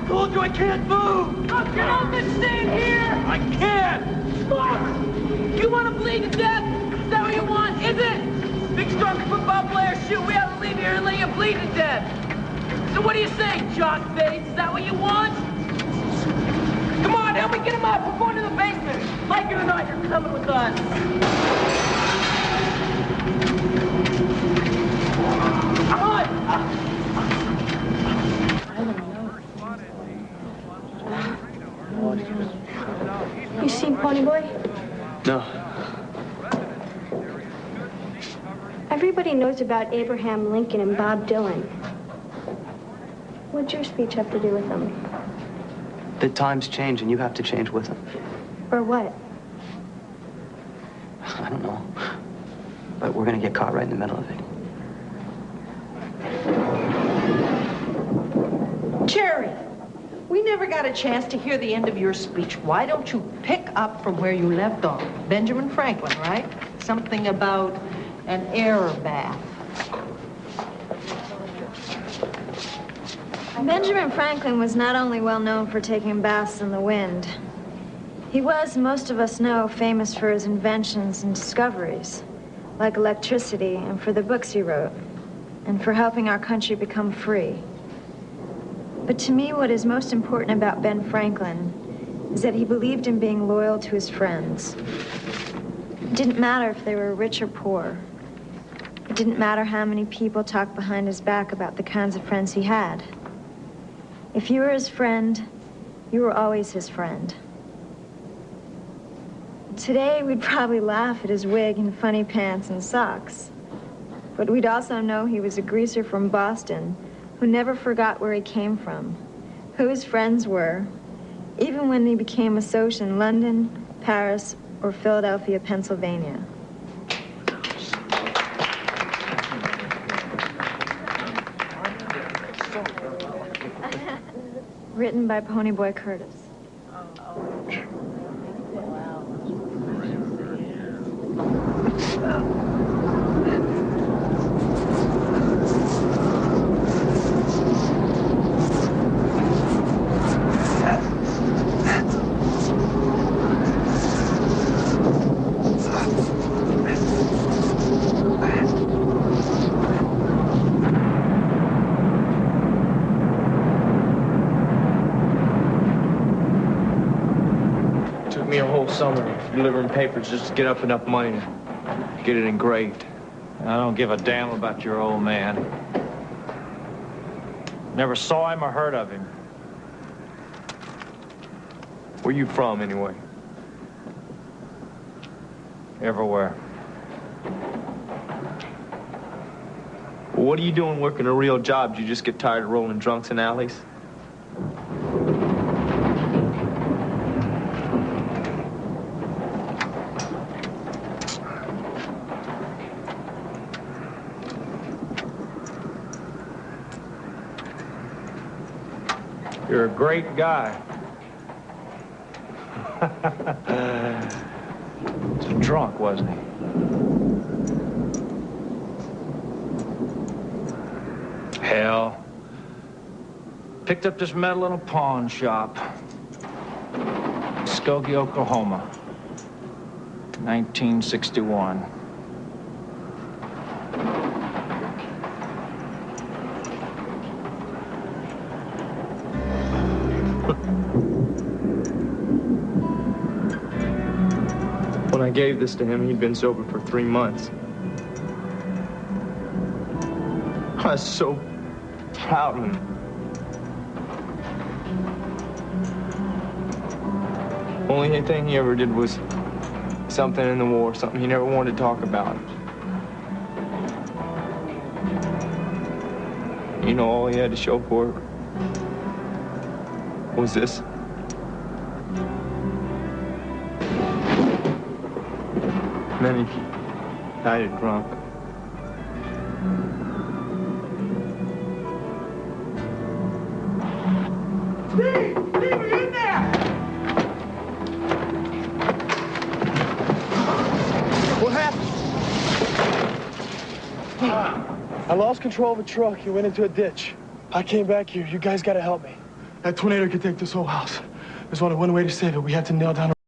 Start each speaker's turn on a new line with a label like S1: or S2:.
S1: told you I can't move!
S2: Oh, get off and stand here!
S1: I can't!
S2: Fuck! You want to bleed to death? Is that what you want, is it? Big, strong football player, shoot, we have to leave here and let you bleed to death. So what do you say, jock face? Is that what you want? Come on, help me get him up. We're going to the basement. Like it or not, you're coming with us. Come on!
S3: You seen Pony Boy?
S4: No.
S3: Everybody knows about Abraham Lincoln and Bob Dylan. What'd your speech have to do with them?
S4: The times change and you have to change with them.
S3: Or what?
S4: I don't know. But we're gonna get caught right in the middle of it.
S5: Jerry, we never got a chance to hear the end of your speech. Why don't you pick up from where you left off? Benjamin Franklin, right? Something about an air bath.
S6: Benjamin Franklin was not only well known for taking baths in the wind. He was, most of us know, famous for his inventions and discoveries, like electricity, and for the books he wrote, and for helping our country become free. But to me, what is most important about Ben Franklin is that he believed in being loyal to his friends. It didn't matter if they were rich or poor. It didn't matter how many people talked behind his back about the kinds of friends he had. If you were his friend, you were always his friend. Today, we'd probably laugh at his wig and funny pants and socks. But we'd also know he was a greaser from Boston who never forgot where he came from, who his friends were, even when he became a Soc in London, Paris, or Philadelphia, Pennsylvania. Written by Ponyboy Curtis.
S7: Summer delivering papers just to get up enough money to get it engraved.
S8: I don't give a damn about your old man. Never saw him or heard of him.
S7: Where you from, anyway?
S8: Everywhere.
S7: Well, what are you doing working a real job? Did you just get tired of rolling drunks in alleys?
S8: You're a great guy. He's a drunk, wasn't he? Hell. Picked up this medal in a pawn shop. Skokie, Oklahoma. 1961.
S7: When I gave this to him, he'd been sober for 3 months. I was so proud of him. Only thing he ever did was something in the war, something he never wanted to talk about. You know, all he had to show for it was this. And then he died a drunk.
S2: Steve! Steve, are you in there?
S9: What happened? I lost control of a truck. You went into a ditch. I came back here. You guys gotta help me. That tornado could take this whole house. There's only one way to save it. We have to nail down